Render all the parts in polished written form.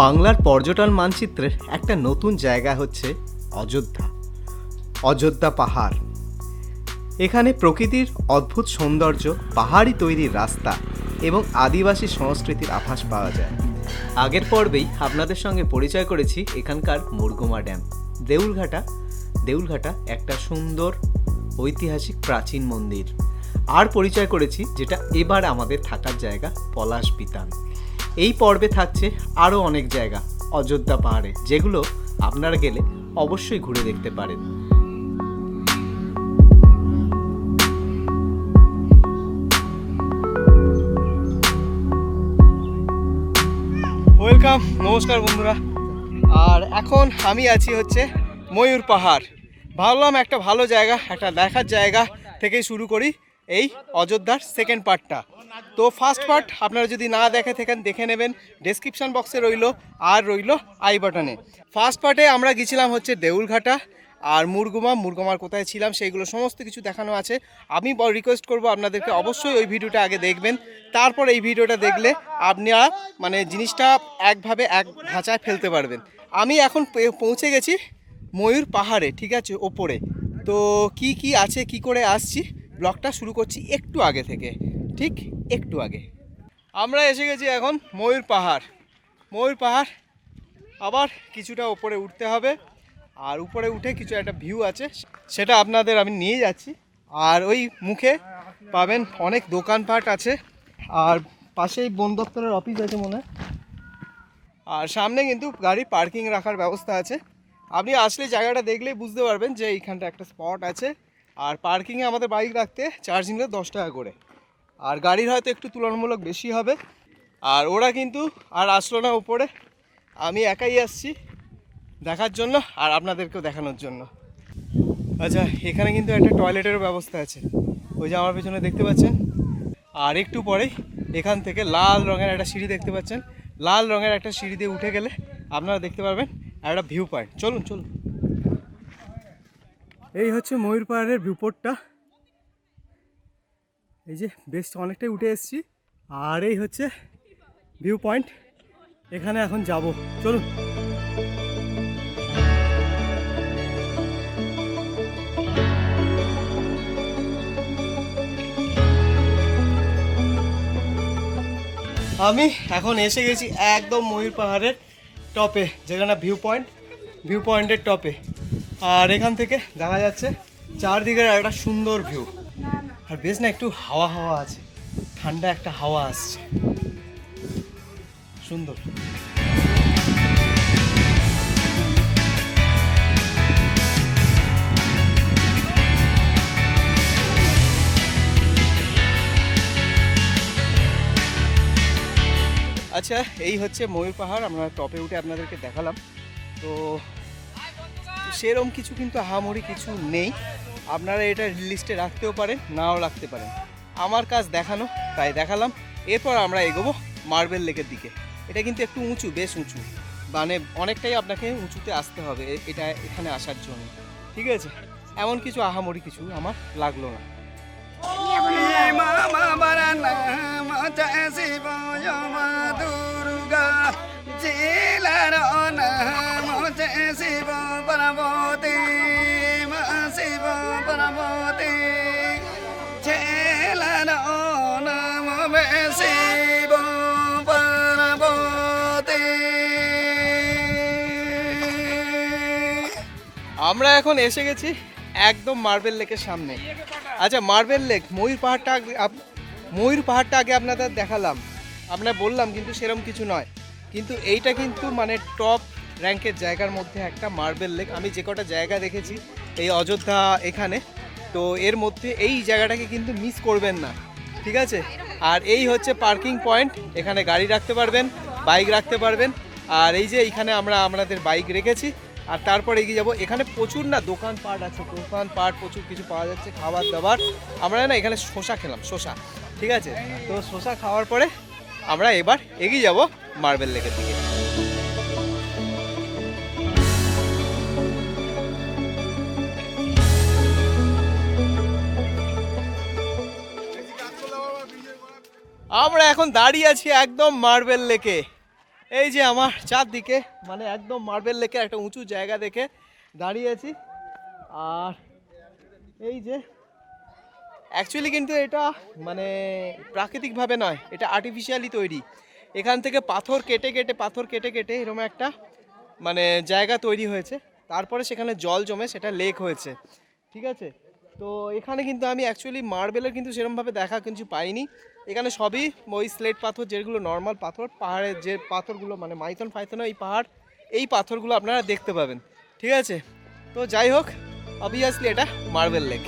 বাংলার পর্যটন মানচিত্রের একটা নতুন জায়গা হচ্ছে অযোধ্যা। অযোধ্যা পাহাড়। এখানে প্রকৃতির অদ্ভুত সৌন্দর্য, পাহাড়ি তৈরির রাস্তা এবং আদিবাসী সংস্কৃতির আভাস পাওয়া যায়। আগের পর্বেই আপনাদের সঙ্গে পরিচয় করেছি এখানকার মুরগুমা ড্যাম। দেউলঘাটা একটা সুন্দর ঐতিহাসিক প্রাচীন মন্দির। আর পরিচয় করেছি যেটা এবার আমাদের থাকার জায়গা, পলাশ বিতান। এই পর্বে থাকছে আরও অনেক জায়গা অযোধ্যা পাহাড়ে, যেগুলো আপনারা গেলে অবশ্যই ঘুরে দেখতে পারেন। ওয়েলকাম, নমস্কার বন্ধুরা। আর এখন আমি আছি হচ্ছে ময়ূর পাহাড়। ভাবলাম একটা ভালো জায়গা, একটা দেখার জায়গা থেকে শুরু করি এই অযোধ্যার সেকেন্ড পার্টটা। তো ফার্স্ট পার্ট আপনারা যদি না দেখে থাকেন দেখে নেবেন, ডেসক্রিপশন বক্সে রইলো আর রইলো আই বাটনে। ফার্স্ট পার্টে আমরা গেছিলাম হচ্ছে দেউলঘাটা আর মুরগুমার কোথায় ছিলাম সেইগুলো সমস্ত কিছু দেখানো আছে। আমি রিকোয়েস্ট করব আপনাদেরকে অবশ্যই ওই ভিডিওটা আগে দেখবেন, তারপর এই ভিডিওটা দেখলে আপনারা মানে জিনিসটা একভাবে এক ধাঁচায় ফেলতে পারবেন। আমি এখন পৌঁছে গেছি ময়ূর পাহাড়ে, ঠিক আছে, ওপরে। তো কি আছে, কি করে আসছি, ব্লগটা শুরু করছি একটু আগে থেকে, ঠিক একটু আগে। আমরা এসে গেছি এখন ময়ূর পাহাড়। আবার কিছুটা ওপরে উঠতে হবে, আর উপরে উঠে কিছু একটা ভিউ আছে, সেটা আপনাদের আমি নিয়ে যাচ্ছি। আর ওই মুখে পাবেন অনেক দোকানপাট আছে, আর পাশেই বন দপ্তরের অফিস আছে মনে হয়। আর সামনে কিন্তু গাড়ি পার্কিং রাখার ব্যবস্থা আছে। আপনি আসলে জায়গাটা দেখলেই বুঝতে পারবেন যে এইখানটা একটা স্পট আছে। আর পার্কিংয়ে আমাদের বাইক রাখতে চার্জ নিল 10 টাকা করে, আর গাড়ির হয়তো একটু তুলনামূলক বেশি হবে। আর ওরা কিন্তু আর আসলো না উপরে, আমি একাই আসছি দেখার জন্য আর আপনাদেরকেও দেখানোর জন্য। আচ্ছা, এখানে কিন্তু একটা টয়লেটের ব্যবস্থা আছে, ওই যে আমার পেছনে দেখতে পাচ্ছেন। আর একটু পরেই এখান থেকে লাল রঙের একটা সিঁড়ি দেখতে পাচ্ছেন। লাল রঙের একটা সিঁড়ি দিয়ে উঠে গেলে আপনারা দেখতে পারবেন একটা ভিউ পয়েন্ট। চলুন। এই হচ্ছে ময়ূর পাহাড়ের ভিউ পয়েন্টটা। এই যে বেশ অনেকটাই উঠে এসেছি, আর এই হচ্ছে ভিউ পয়েন্ট। এখানে এখন যাব, চলুন। আমি এখন এসে গেছি একদম ময়ূর পাহাড়ের টপে, যেখানে ভিউ পয়েন্টের টপে। আর এখান থেকে দেখা যাচ্ছে চারদিকের একটা সুন্দর ভিউ। আর বেশ না একটু হাওয়া আছে, ঠান্ডা একটা হাওয়া আসছে, সুন্দর। আচ্ছা, এই হচ্ছে ময়ূর পাহাড়। আমরা টপে উঠে আপনাদেরকে দেখালাম। তো সেরকম কিছু কিন্তু আহামরি কিছু নেই, আপনারা এটা লিস্টে রাখতেও পারেন, নাও রাখতে পারেন। আমার কাজ দেখানো, তাই দেখালাম। এরপর আমরা এগোবো মার্বেল লেকের দিকে। এটা কিন্তু একটু উঁচু, বেশ উঁচু, মানে অনেকটাই আপনাকে উঁচুতে আসতে হবে এখানে আসার জন্য, ঠিক আছে। এমন কিছু আহামরি কিছু আমার লাগলো না। আমরা এখন এসে গেছি একদম মার্বেল লেকের সামনে। আচ্ছা, মার্বেল লেক, ময়ূর পাহাড়টা আগে আপনাদের দেখালাম, আপনার বললাম, কিন্তু সেরকম কিছু নয়। কিন্তু এইটা কিন্তু মানে টপ র্যাঙ্কের জায়গার মধ্যে একটা মার্বেল লেক। আমি যে কটা জায়গা দেখেছি এই অযোধ্যা এখানে, তো এর মধ্যে এই জায়গাটাকে কিন্তু মিস করবেন না, ঠিক আছে। আর এই হচ্ছে পার্কিং পয়েন্ট, এখানে গাড়ি রাখতে পারবেন, বাইক রাখতে পারবেন। আর এই যে এইখানে আমরা আমাদের বাইক রেখেছি। আর তারপর এগিয়ে যাবো, এখানে প্রচুর না দোকানপাট আছে, দোকানপাট প্রচুর কিছু পাওয়া যাচ্ছে, খাবার দাবার। আমরা না এখানে শসা খেলাম, শসা, ঠিক আছে। তো শসা খাওয়ার পরে আমরা এবার এগিয়ে যাব মার্বেল লেকের দিকে। আমরা এখন দাঁড়িয়ে আছি একদম মার্বেল লেকে। এই যে আমার চারদিকে মানে একদম মার্বেল লেকে একটা উঁচু জায়গা দেখে দাঁড়িয়ে আছি। আর এই যে অ্যাকচুয়ালি কিন্তু এটা মানে প্রাকৃতিকভাবে নয়, এটা আর্টিফিশিয়ালি তৈরি। এখান থেকে পাথর কেটে কেটে এরকম একটা মানে জায়গা তৈরি হয়েছে, তারপরে সেখানে জল জমে সেটা লেক হয়েছে, ঠিক আছে। তো এখানে কিন্তু আমি অ্যাকচুয়ালি মার্বেলের কিন্তু সেরকমভাবে দেখা কিছু পাইনি। এখানে সবই ওই স্লেট পাথর, যেগুলো নর্মাল পাথর, পাহাড়ের যে পাথরগুলো মানে মাইথন ফাইথনও এই পাহাড়, এই পাথরগুলো আপনারা দেখতে পাবেন, ঠিক আছে। তো যাই হোক, অবভিয়াসলি এটা মার্বেল লেক।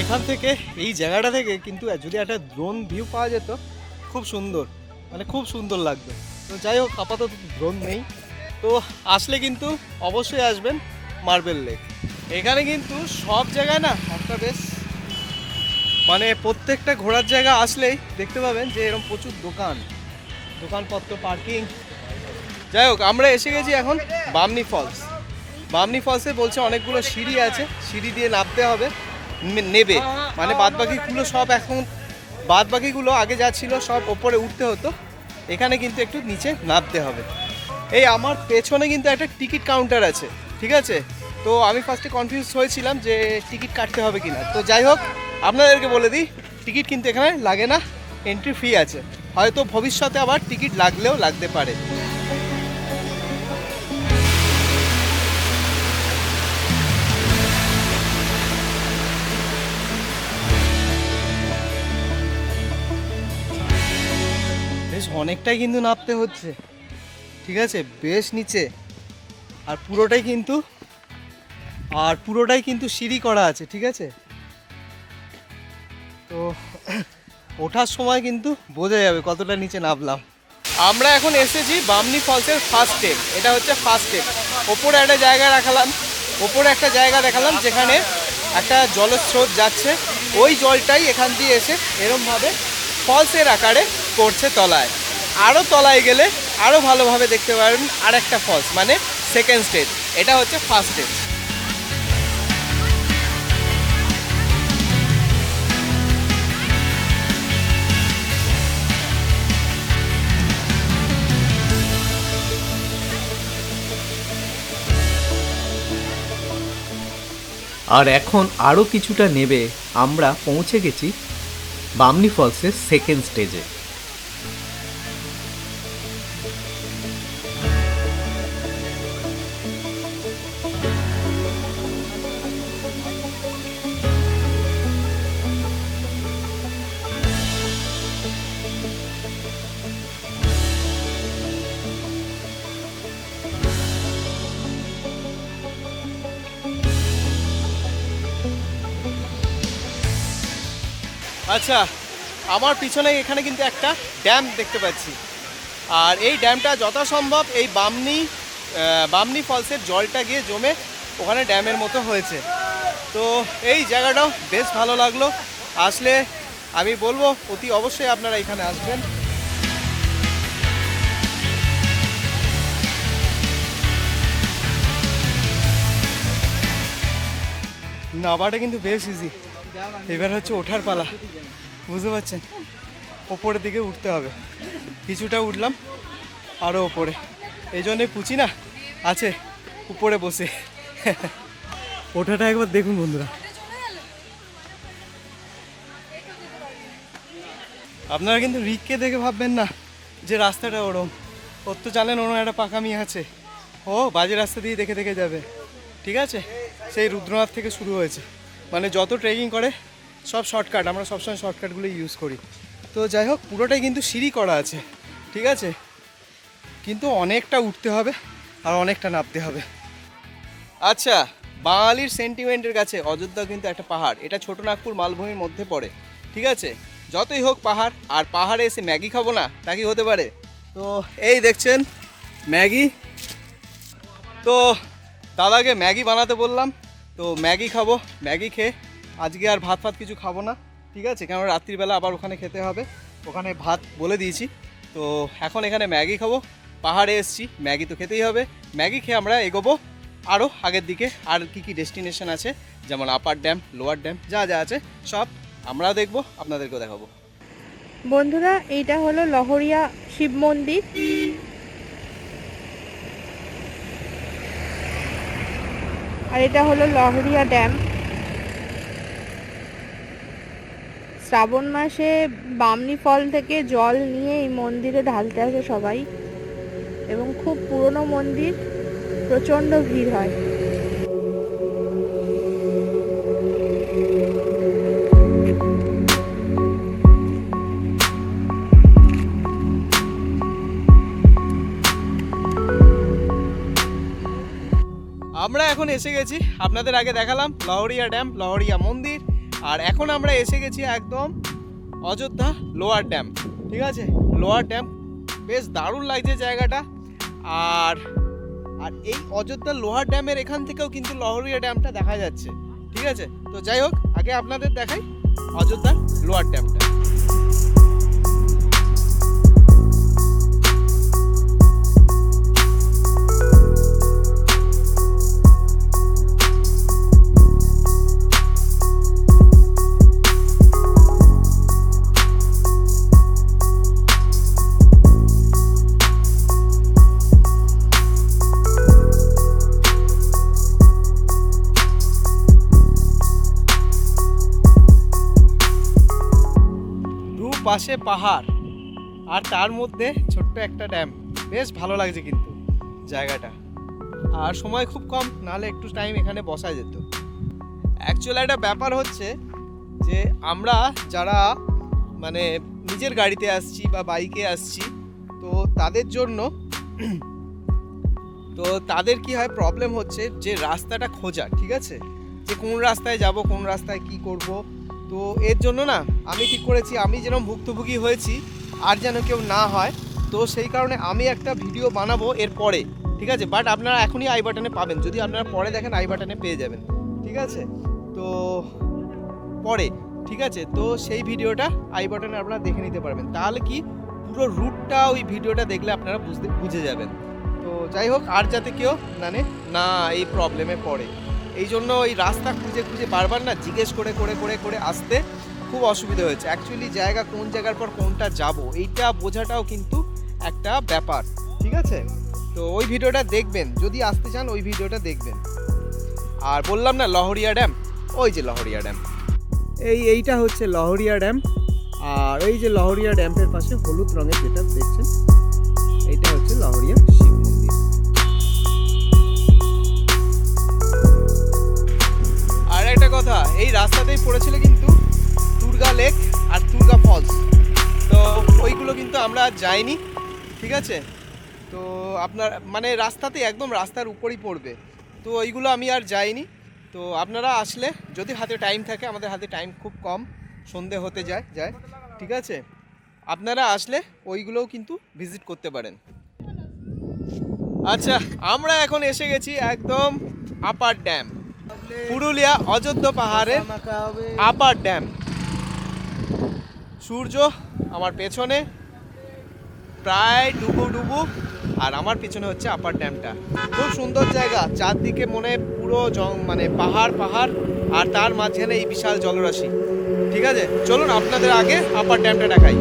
এখান থেকে এই জায়গাটা থেকে কিন্তু যদি একটা ড্রোন ভিউ পাওয়া যেত খুব সুন্দর, মানে খুব সুন্দর লাগবে। তো যাই হোক, আপাতত ড্রোন নেই। তো আসলে কিন্তু অবশ্যই আসবেন মার্বেল লেক। এখানে কিন্তু সব জায়গায় না একটা বেশ মানে প্রত্যেকটা ঘোরার জায়গা আসলেই দেখতে পাবেন যে এরকম প্রচুর দোকানপত্র, পার্কিং। যাই হোক, আমরা এসে গেছি এখন বামনি ফলস। বামনি ফলসে বলছে অনেকগুলো সিঁড়ি আছে, সিঁড়ি দিয়ে নামতে হবে, নেবে মানে বাদবাকিগুলো আগে যা ছিল সব ওপরে উঠতে হতো, এখানে কিন্তু একটু নিচে নামতে হবে। এই আমার পেছনে কিন্তু একটা টিকিট কাউন্টার আছে, ঠিক আছে। তো আমি ফার্স্টে কনফিউজ হয়েছিলাম যে টিকিট কাটতে হবে কিনা। তো যাই হোক, আপনাদেরকে বলে দিই, টিকিট কিন্তু এখানে লাগে না, এন্ট্রি ফি আছে। হয়তো ভবিষ্যতে আবার টিকিট লাগলেও লাগতে পারে। বেশ অনেকটাই কিন্তু নামতে হচ্ছে, ঠিক আছে, বেশ নিচে। আর পুরোটাই কিন্তু সিঁড়ি করা আছে, ঠিক আছে। তো ওঠার সময় কিন্তু বোঝা যাবে কতটা নিচে নামলাম। আমরা এখন এসেছি বামনি ফলসের ফার্স্ট স্টেপ, এটা হচ্ছে ফার্স্ট স্টেপ। ওপরে একটা জায়গা দেখালাম যেখানে একটা জলের স্রোত যাচ্ছে, ওই জলটাই এখান দিয়ে এসে এরমভাবে ফলসের আকারে পড়ছে তলায়। আরও তলায় গেলে আরও ভালোভাবে দেখতে পারেন আর একটা ফলস, মানে সেকেন্ড স্টেজ। এটা হচ্ছে ফার্স্ট স্টেজ। আর এখন আরও কিছুটা নেবে আমরা পৌঁছে গেছি বামনি ফলসের সেকেন্ড স্টেজে। আচ্ছা, আমার পিছনে এখানে কিন্তু একটা ড্যাম দেখতে পাচ্ছি। আর এই ড্যামটা যথাসম্ভব এই বামনি ফলসের জলটা গিয়ে জমে ওখানে ড্যামের মতো হয়েছে। তো এই জায়গাটাও বেশ ভালো লাগলো, আসলে আমি বলবো অতি অবশ্যই আপনারা এখানে আসবেন। নামাটা কিন্তু বেশ ইজি, এবার হচ্ছে ওঠার পালা, বুঝতে পারছেন। ওপরের দিকে উঠতে হবে, কিছুটা উঠলাম আরও ওপরে, এই জন্যে পুচি না আছে উপরে বসে। ওঠাটা একবার দেখুন বন্ধুরা। আপনারা কিন্তু রিককে দেখে ভাববেন না যে রাস্তাটা ওরম, ওর তো জানেন ওরম একটা পাকামি আছে, ও বাজে রাস্তা দিয়ে দেখে দেখে যাবে, ঠিক আছে। সেই রুদ্রনাথ থেকে শুরু হয়েছে, মানে যত ট্রেকিং করে সব শর্টকাট, আমরা সবসময় শর্টকাটগুলো ইউজ করি। তো যাই হোক, পুরোটাই কিন্তু সিঁড়ি করা আছে, ঠিক আছে, কিন্তু অনেকটা উঠতে হবে আর অনেকটা নামতে হবে। আচ্ছা, বাঙালির সেন্টিমেন্টের কাছে অযোধ্যা কিন্তু একটা পাহাড়, এটা ছোটনাগপুর মালভূমির মধ্যে পড়ে, ঠিক আছে। যতই হোক পাহাড়, আর পাহাড়ে এসে ম্যাগি খাবো না, তা কি হতে পারে? তো এই দেখছেন ম্যাগি। তো দাদাকে ম্যাগি বানাতে বললাম, তো ম্যাগি খাবো। ম্যাগি খেয়ে আজকে আর ভাত কিছু খাবো না, ঠিক আছে, কারণ রাত্রিবেলা আবার ওখানে খেতে হবে, ওখানে ভাত বলে দিয়েছি। তো এখন এখানে ম্যাগি খাবো, পাহাড়ে এসেছি, ম্যাগি তো খেতেই হবে। ম্যাগি খেয়ে আমরা এগোবো আরও আগের দিকে। আর কি কি ডেস্টিনেশন আছে, যেমন আপার ড্যাম, লোয়ার ড্যাম, যা যা আছে সব আমরাও দেখবো, আপনাদেরকেও দেখাবো। বন্ধুরা, এইটা হলো লহরিয়া শিব মন্দির। আর এটা হলো লহরিয়া ড্যাম। শ্রাবণ মাসে বামনি ফল থেকে জল নিয়ে এই মন্দিরে ঢালতে আসে সবাই, এবং খুব পুরনো মন্দির, প্রচণ্ড ভিড় হয়। আমরা এখন এসে গেছি, আপনাদের আগে দেখালাম লহরিয়া ড্যাম, লহরিয়া মন্দির, আর এখন আমরা এসে গেছি একদম অযোধ্যা লোয়ার ড্যাম, ঠিক আছে। লোয়ার ড্যাম বেশ দারুণ লাগছে জায়গাটা। আর আর এই অযোধ্যা লোহার ড্যামের এখান থেকেও কিন্তু লহরিয়া ড্যামটা দেখা যাচ্ছে, ঠিক আছে। তো যাই হোক, আগে আপনাদের দেখাই অযোধ্যার লোয়ার ড্যামটা। পাশে পাহাড় আর তার মধ্যে ছোট্ট একটা ড্যাম, বেশ ভালো লাগছে কিন্তু জায়গাটা। আর সময় খুব কম, নাহলে একটু টাইম এখানে বসা যেত। অ্যাকচুয়ালি একটা ব্যাপার হচ্ছে যে আমরা যারা মানে নিজের গাড়িতে আসছি বা বাইকে আসছি, তো তাদের জন্য তো তাদের কি হয়, প্রবলেম হচ্ছে যে রাস্তাটা খোঁজা, ঠিক আছে, যে কোন রাস্তায় যাব, কোন রাস্তায় কি করব। তো এর জন্য না আমি ঠিক করেছি, আমি যেরকম ভুক্তভোগী হয়েছি আর যেন কেউ না হয়, তো সেই কারণে আমি একটা ভিডিও বানাবো এর পরে, ঠিক আছে। বাট আপনারা এখনই আই বাটনে পাবেন, যদি আপনারা পরে দেখেন আই বাটনে পেয়ে যাবেন, ঠিক আছে। তো পরে, ঠিক আছে, তো সেই ভিডিওটা আই বাটনে আপনারা দেখে নিতে পারবেন, তাহলে কি পুরো রুটটা ওই ভিডিওটা দেখলে আপনারা বুঝে যাবেন। তো যাই হোক, আর যাতে কেউ মানে না এই প্রবলেমে পড়ে, এই জন্য ওই রাস্তা খুঁজে খুঁজে বারবার না জিজ্ঞেস করে করে করে করে আসতে খুব অসুবিধা হয়েছে। অ্যাকচুয়ালি জায়গা কোন জায়গার পর কোনটা যাব, এইটা বোঝাটাও কিন্তু একটা ব্যাপার, ঠিক আছে। তো ওই ভিডিওটা দেখবেন, যদি আসতে চান ওই ভিডিওটা দেখবেন। আর বললাম না লহরিয়া ড্যাম, ওই যে লহরিয়া ড্যাম, এইটা হচ্ছে লহরিয়া ড্যাম। আর ওই যে লহরিয়া ড্যামের পাশে হলুদ রঙের যেটা দেখছেন, এইটা হচ্ছে লহরিয়া শিব মন্দির। আর একটা কথা, এই রাস্তাতেই পড়েছিল কিন্তু তুর্গা লেক আর তুর্গা ফলস, তো ওইগুলো কিন্তু আমরা যাইনি, ঠিক আছে। তো আপনার মানে রাস্তাতে একদম রাস্তার উপরই পড়বে, তো ওইগুলো আমি আর যাইনি। তো আপনারা আসলে যদি হাতে টাইম থাকে, আমাদের হাতে টাইম খুব কম, সন্ধে হতে যায়, ঠিক আছে, আপনারা আসলে ওইগুলোও কিন্তু ভিজিট করতে পারেন। আচ্ছা, আমরা এখন এসে গেছি একদম আপার ড্যাম, পুরুলিয়া অযোধ্যা পাহাড়ের আপার ড্যাম। সূর্য আমার পেছনে প্রায় ডুবু, আর আমার পিছনে হচ্ছে আপার ড্যামটা। খুব সুন্দর জায়গা, চারদিকে মনে পুরো মানে পাহাড়, আর তার মাঝখানে এই বিশাল জলরাশি, ঠিক আছে। চলুন আপনাদের আগে আপার ড্যামটা দেখাই।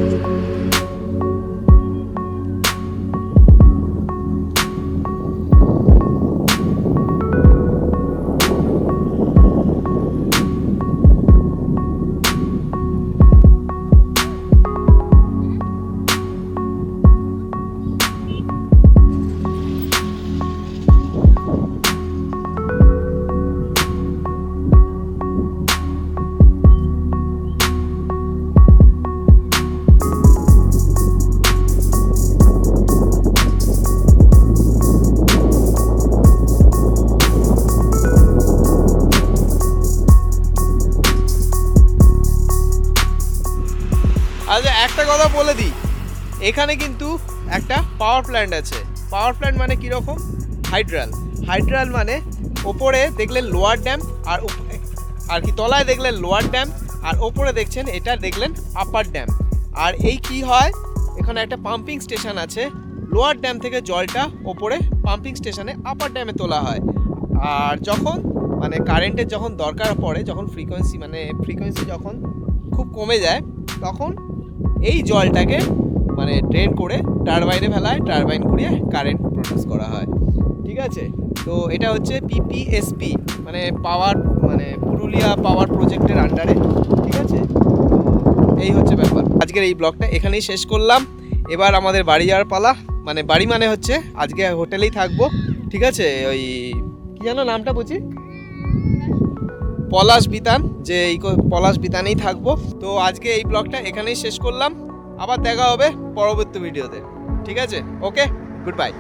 আচ্ছা একটা কথা বলে দিই, এখানে কিন্তু একটা পাওয়ার প্ল্যান্ট আছে। পাওয়ার প্ল্যান্ট মানে কীরকম? হাইড্রাল মানে ওপরে দেখলেন লোয়ার ড্যাম, আর কি তলায় দেখলেন লোয়ার ড্যাম, আর ওপরে দেখছেন এটা দেখলেন আপার ড্যাম। আর এই কি হয়, এখানে একটা পাম্পিং স্টেশন আছে, লোয়ার ড্যাম থেকে জলটা ওপরে পাম্পিং স্টেশনে আপার ড্যামে তোলা হয়। আর যখন মানে কারেন্টের যখন দরকার পড়ে, যখন ফ্রিকোয়েন্সি যখন খুব কমে যায়, তখন এই জলটাকে মানে ড্রেন করে টারবাইনে ফেলায়, টারবাইন ঘুরিয়ে কারেন্ট প্রডিউস করা হয়। ঠিক আছে, তো এটা হচ্ছে পিপিএসপি মানে পুরুলিয়া পাওয়ার প্রজেক্টের আন্ডারে। ঠিক আছে, এই হচ্ছে ব্যাপার। আজকের এই ব্লগটা এখানেই শেষ করলাম। এবার আমাদের বাড়ি যাওয়ার পালা। বাড়ি মানে হচ্ছে আজকে হোটেলেই থাকবো। ঠিক আছে, ওই কি যেন নামটা বুঝি, পলাশ বিতান, যে এই পলাশ বিতানেই থাকবো। তো আজকে এই ব্লগটা এখানেই শেষ করলাম। আবার দেখা হবে পরবর্তী ভিডিওতে। ঠিক আছে, ওকে, গুড বাই।